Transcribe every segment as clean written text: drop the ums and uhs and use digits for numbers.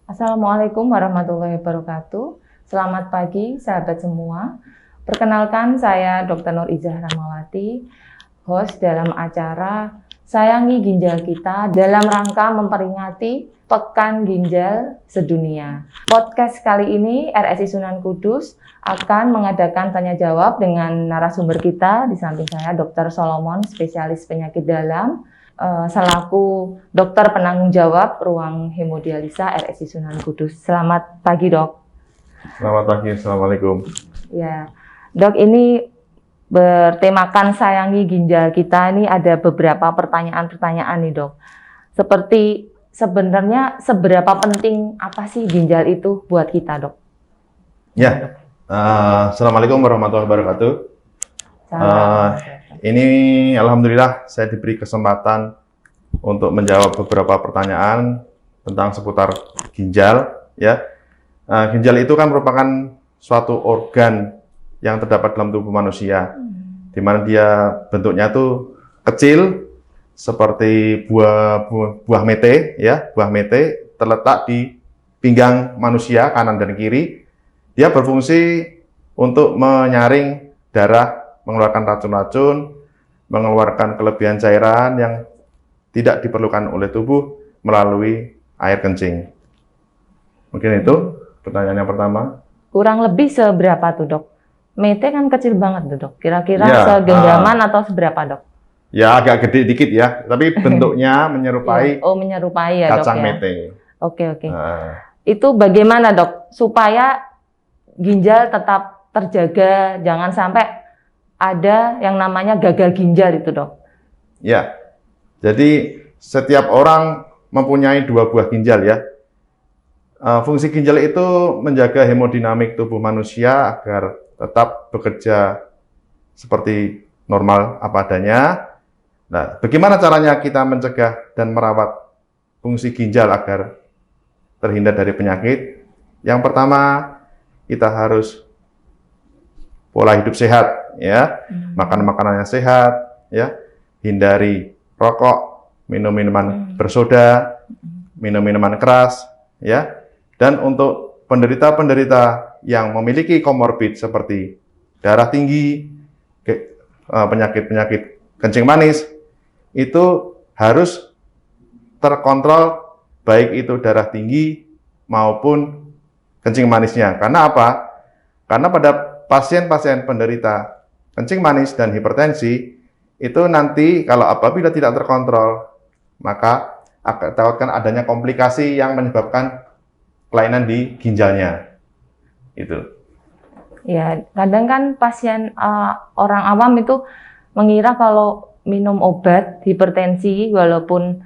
Assalamualaikum warahmatullahi wabarakatuh. Selamat pagi sahabat semua. Perkenalkan saya Dr. Nur Izah Rahmawati, host dalam acara Sayangi Ginjal Kita dalam rangka memperingati Pekan Ginjal Sedunia. Podcast kali ini RSI Sunan Kudus akan mengadakan tanya jawab dengan narasumber kita. Di samping saya Dr. Solomon, spesialis penyakit dalam, selaku dokter penanggung jawab ruang hemodialisa RSI Sunan Kudus. Selamat pagi, Dok. Selamat pagi, Assalamualaikum. Ya, Dok, ini bertemakan Sayangi Ginjal Kita, ini ada beberapa pertanyaan-pertanyaan nih, Dok. Seperti sebenarnya seberapa penting apa sih ginjal itu buat kita, Dok? Ya, Assalamualaikum warahmatullahi wabarakatuh. Ini alhamdulillah saya diberi kesempatan untuk menjawab beberapa pertanyaan tentang seputar ginjal. Ya, ginjal itu kan merupakan suatu organ yang terdapat dalam tubuh manusia, di mana dia bentuknya tuh kecil seperti buah mete, ya, buah mete terletak di pinggang manusia kanan dan kiri. Dia berfungsi untuk menyaring darah, mengeluarkan racun-racun, mengeluarkan kelebihan cairan yang tidak diperlukan oleh tubuh melalui air kencing. Mungkin itu pertanyaan yang pertama. Kurang lebih seberapa tuh, Dok? Mete kan kecil banget tuh, Dok. Kira-kira segenggaman atau seberapa, Dok? Ya, agak gede dikit ya, tapi bentuknya menyerupai menyerupai ya, kacang Dok, ya? mete. Oke. Itu bagaimana, Dok, supaya ginjal tetap terjaga, jangan sampai ada yang namanya gagal ginjal itu, Dok? Ya, jadi setiap orang mempunyai 2 buah ginjal ya. Fungsi ginjal itu menjaga hemodinamik tubuh manusia agar tetap bekerja seperti normal apa adanya. Nah, bagaimana caranya kita mencegah dan merawat fungsi ginjal agar terhindar dari penyakit? Yang pertama, kita harus pola hidup sehat, ya, makan makanan yang sehat, ya, hindari rokok, minum minuman bersoda, minum minuman keras, ya. Dan untuk penderita-penderita yang memiliki komorbid seperti darah tinggi, penyakit-penyakit kencing manis, itu harus terkontrol baik itu darah tinggi maupun kencing manisnya. Karena apa? Karena pada pasien-pasien penderita kencing manis dan hipertensi, itu nanti kalau apabila tidak terkontrol, maka akan takutkan adanya komplikasi yang menyebabkan kelainan di ginjalnya. Itu. Ya, kadang kan pasien orang awam itu mengira kalau minum obat hipertensi walaupun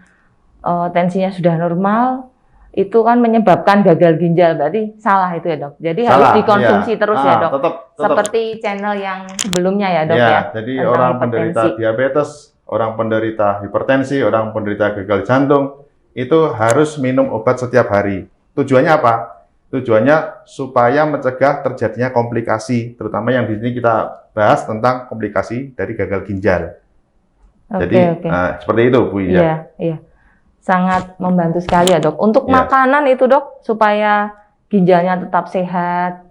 tensinya sudah normal itu kan menyebabkan gagal ginjal, berarti salah itu ya, Dok. Jadi harus dikonsumsi terus ya, Dok. Tetap. Seperti channel yang sebelumnya ya, Dok, ya. Jadi orang penderita diabetes, orang penderita hipertensi, orang penderita gagal jantung itu harus minum obat setiap hari. Tujuannya apa? Tujuannya supaya mencegah terjadinya komplikasi, terutama yang di sini kita bahas tentang komplikasi dari gagal ginjal. Jadi seperti itu, Bu. Iya. Sangat membantu sekali ya, Dok. Untuk makanan itu, Dok, supaya ginjalnya tetap sehat,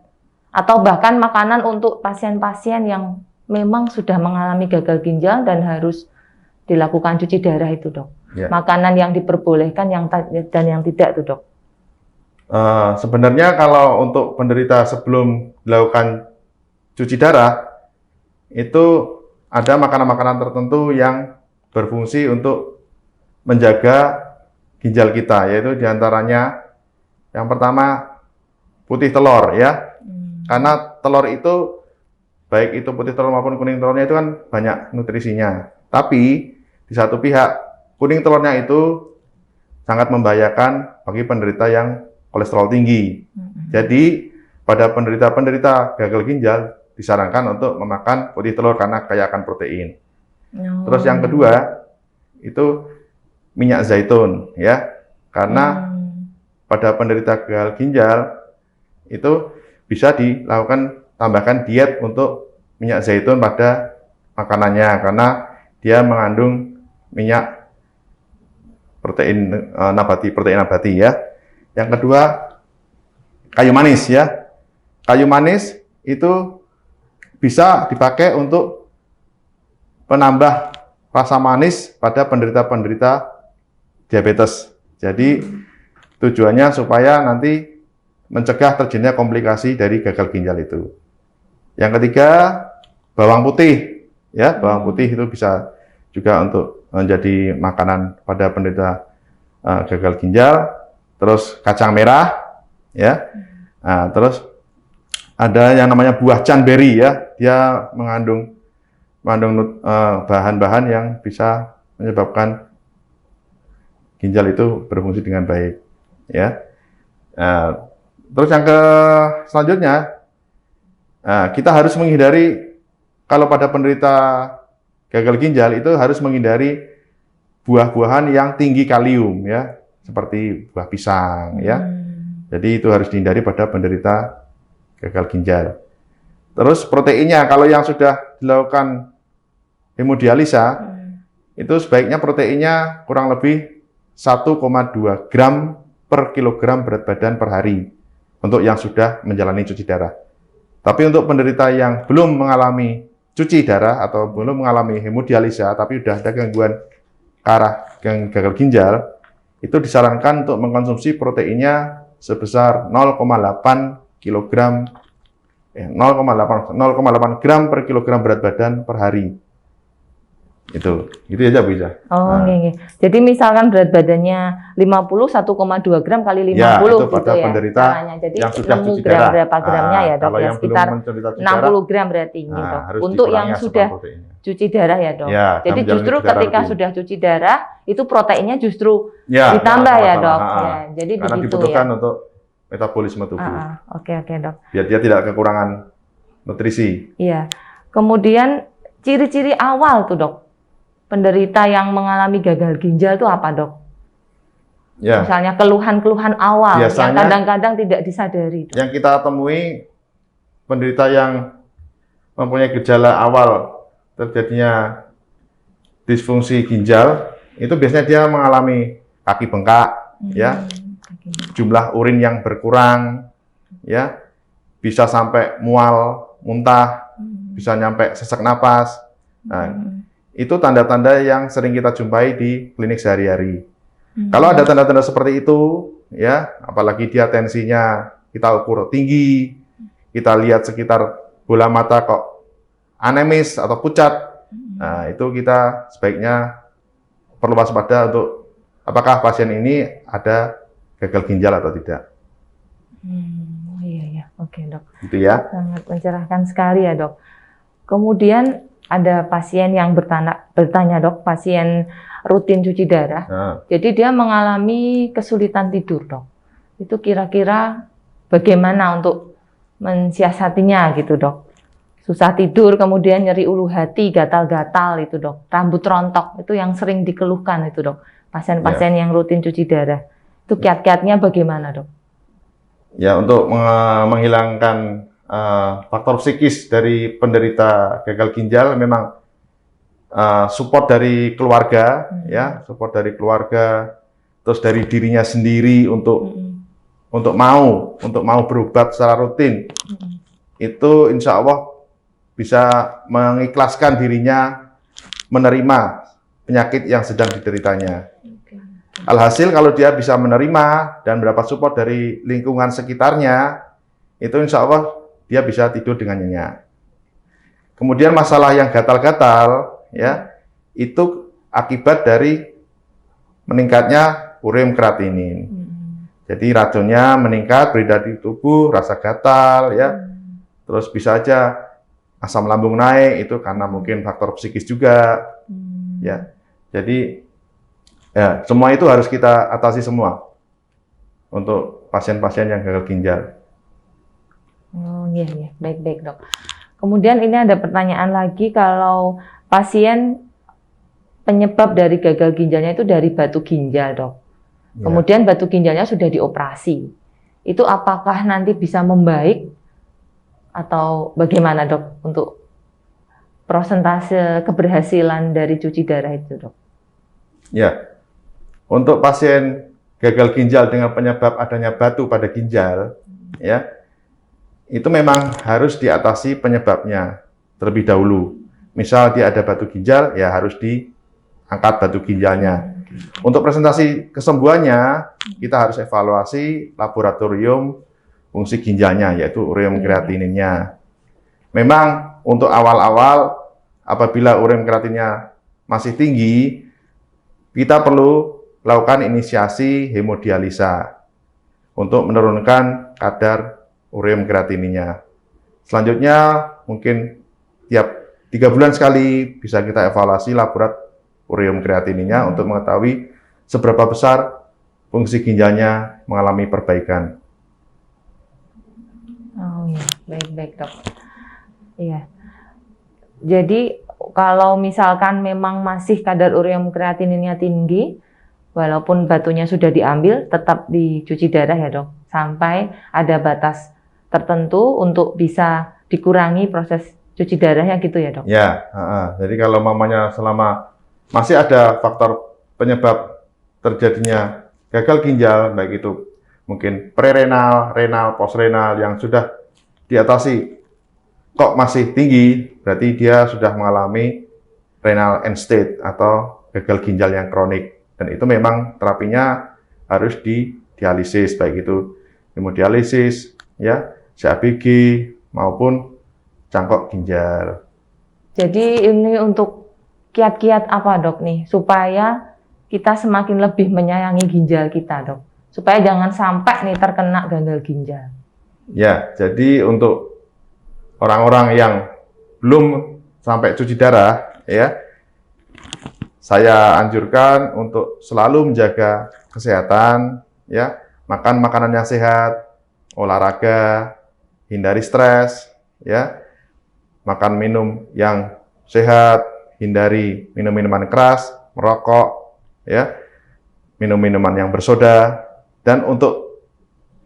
atau bahkan makanan untuk pasien-pasien yang memang sudah mengalami gagal ginjal dan harus dilakukan cuci darah itu, Dok. Makanan yang diperbolehkan dan yang tidak tuh, Dok. Sebenarnya kalau untuk penderita sebelum dilakukan cuci darah, itu ada makanan-makanan tertentu yang berfungsi untuk menjaga ginjal kita, yaitu diantaranya yang pertama putih telur, ya. Karena telur itu, baik itu putih telur maupun kuning telurnya itu kan banyak nutrisinya. Tapi di satu pihak, kuning telurnya itu sangat membahayakan bagi penderita yang kolesterol tinggi. Jadi pada penderita-penderita gagal ginjal disarankan untuk memakan putih telur karena kaya akan protein. Terus yang kedua itu minyak zaitun, ya, karena pada penderita gagal ginjal itu bisa dilakukan tambahkan diet untuk minyak zaitun pada makanannya karena dia mengandung minyak protein nabati ya. Yang kedua, kayu manis ya. Kayu manis itu bisa dipakai untuk penambah rasa manis pada penderita-penderita diabetes. Jadi tujuannya supaya nanti mencegah terjadinya komplikasi dari gagal ginjal itu. Yang ketiga, bawang putih. Ya, bawang putih itu bisa juga untuk menjadi makanan pada penderita gagal ginjal. Terus kacang merah, ya. Nah, terus ada yang namanya buah cranberry ya. Dia mengandung bahan-bahan yang bisa menyebabkan ginjal itu berfungsi dengan baik, ya. Terus yang selanjutnya, kita harus menghindari kalau pada penderita gagal ginjal itu harus menghindari buah-buahan yang tinggi kalium, ya, seperti buah pisang, ya. Jadi itu harus dihindari pada penderita gagal ginjal. Terus proteinnya, kalau yang sudah dilakukan hemodialisa, itu sebaiknya proteinnya kurang lebih 1,2 gram per kilogram berat badan per hari untuk yang sudah menjalani cuci darah. Tapi untuk penderita yang belum mengalami cuci darah atau belum mengalami hemodialisa, tapi sudah ada gangguan ke arah gagal ginjal, itu disarankan untuk mengkonsumsi proteinnya sebesar 0,8 gram per kilogram berat badan per hari. Itu aja Bu Iza. Oh, nah. Jadi misalkan berat badannya 50, 1,2 gram kali 50 ya, itu gitu pada ya penderita caranya. Jadi yang sudah 6 cuci gram darah. berapa gramnya ya dok? Ya, sekitar 60 gram berarti ini dok. Untuk yang sudah cuci darah ya dok. Ya, jadi justru ketika sudah cuci darah itu proteinnya justru ditambah ya dok. Ya, jadi karena begitu dibutuhkan ya. untuk metabolisme tubuh. Oke dok. Biar dia tidak kekurangan nutrisi. Iya. Kemudian ciri-ciri awal tuh dok, penderita yang mengalami gagal ginjal itu apa dok? Ya. Misalnya keluhan-keluhan awal biasanya, yang kadang-kadang tidak disadari. Dok. Yang kita temui penderita yang mempunyai gejala awal terjadinya disfungsi ginjal, itu biasanya dia mengalami kaki bengkak, ya, jumlah urin yang berkurang, ya, bisa sampai mual, muntah, bisa nyampe sesak napas. Nah, itu tanda-tanda yang sering kita jumpai di klinik sehari-hari. Kalau ada tanda-tanda seperti itu, ya, apalagi dia tensinya kita ukur tinggi, kita lihat sekitar bola mata kok anemis atau pucat, nah itu kita sebaiknya perlu waspada untuk apakah pasien ini ada gagal ginjal atau tidak. Iya, oke dok. Gitu ya. Sangat mencerahkan sekali ya dok. Kemudian ada pasien yang bertanya dok, pasien rutin cuci darah. Jadi dia mengalami kesulitan tidur dok. Itu kira-kira bagaimana untuk mensiasatinya gitu dok? Susah tidur, kemudian nyeri ulu hati, gatal-gatal itu dok. Rambut rontok, itu yang sering dikeluhkan itu dok. Pasien-pasien yang rutin cuci darah. Itu kiat-kiatnya bagaimana dok? Ya, untuk menghilangkan faktor psikis dari penderita gagal ginjal memang support dari keluarga, ya, support dari keluarga, terus dari dirinya sendiri untuk mau berobat secara rutin, itu insya Allah bisa mengikhlaskan dirinya menerima penyakit yang sedang dideritanya. Alhasil kalau dia bisa menerima dan mendapat support dari lingkungan sekitarnya, itu insya Allah dia bisa tidur dengan nyenyak. Kemudian masalah yang gatal-gatal, ya, itu akibat dari meningkatnya ureum kreatinin. Jadi racunnya meningkat, beredar di tubuh, rasa gatal, ya. Terus bisa aja asam lambung naik, itu karena mungkin faktor psikis juga, ya. Jadi ya, semua itu harus kita atasi semua untuk pasien-pasien yang gagal ginjal. Oh iya, baik dok. Kemudian ini ada pertanyaan lagi, kalau pasien penyebab dari gagal ginjalnya itu dari batu ginjal dok. Kemudian batu ginjalnya sudah dioperasi, itu apakah nanti bisa membaik atau bagaimana dok untuk persentase keberhasilan dari cuci darah itu dok? Ya, untuk pasien gagal ginjal dengan penyebab adanya batu pada ginjal, ya, itu memang harus diatasi penyebabnya terlebih dahulu. Misal dia ada batu ginjal, ya harus diangkat batu ginjalnya. Untuk presentasi kesembuhannya, kita harus evaluasi laboratorium fungsi ginjalnya, yaitu ureum kreatininnya. Memang untuk awal-awal, apabila ureum kreatinnya masih tinggi, kita perlu lakukan inisiasi hemodialisa untuk menurunkan kadar ureum kreatininnya. Selanjutnya, mungkin tiap 3 bulan sekali bisa kita evaluasi laborat ureum kreatininnya untuk mengetahui seberapa besar fungsi ginjalnya mengalami perbaikan. Oh iya, baik-baik dok. Iya. Jadi kalau misalkan memang masih kadar ureum kreatininnya tinggi, walaupun batunya sudah diambil, tetap dicuci darah ya dok, sampai ada batas tertentu untuk bisa dikurangi proses cuci darahnya gitu ya dok? Ya, jadi kalau mamanya selama masih ada faktor penyebab terjadinya gagal ginjal, baik itu mungkin prerenal, renal, postrenal yang sudah diatasi, kok masih tinggi, berarti dia sudah mengalami renal end stage atau gagal ginjal yang kronik. Dan itu memang terapinya harus didialisis, baik itu hemodialisis, ya, CABG maupun cangkok ginjal. Jadi ini untuk kiat-kiat apa dok nih, supaya kita semakin lebih menyayangi ginjal kita dok, supaya jangan sampai nih terkena gagal ginjal. Ya, jadi untuk orang-orang yang belum sampai cuci darah, ya, saya anjurkan untuk selalu menjaga kesehatan, ya, makan makanan yang sehat, olahraga, hindari stres, ya, makan minum yang sehat, hindari minum minuman keras, merokok, ya, minum minuman yang bersoda. Dan untuk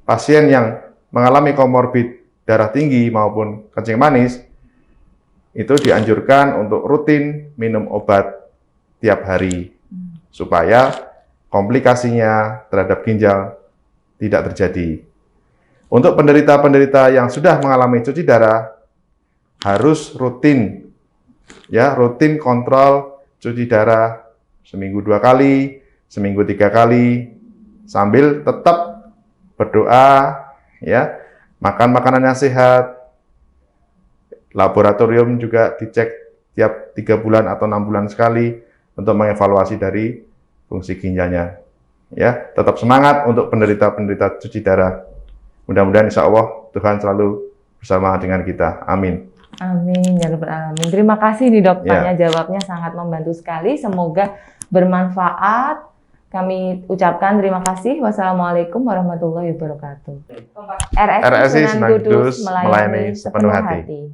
pasien yang mengalami komorbid darah tinggi maupun kencing manis, itu dianjurkan untuk rutin minum obat tiap hari, supaya komplikasinya terhadap ginjal tidak terjadi. Untuk penderita-penderita yang sudah mengalami cuci darah, harus rutin, ya, rutin kontrol cuci darah seminggu 2 kali, seminggu 3 kali, sambil tetap berdoa, ya, makan makanan yang sehat. Laboratorium juga dicek tiap 3 bulan atau 6 bulan sekali untuk mengevaluasi dari fungsi ginjalnya. Ya, tetap semangat untuk penderita-penderita cuci darah. Mudah-mudahan insya Allah Tuhan selalu bersama dengan kita. Amin. Amin ya rabbal alamin. Terima kasih nih dok, tanya jawabnya sangat membantu sekali. Semoga bermanfaat. Kami ucapkan terima kasih. Wassalamualaikum warahmatullahi wabarakatuh. RSI Sunan Kudus melayani sepenuh hati.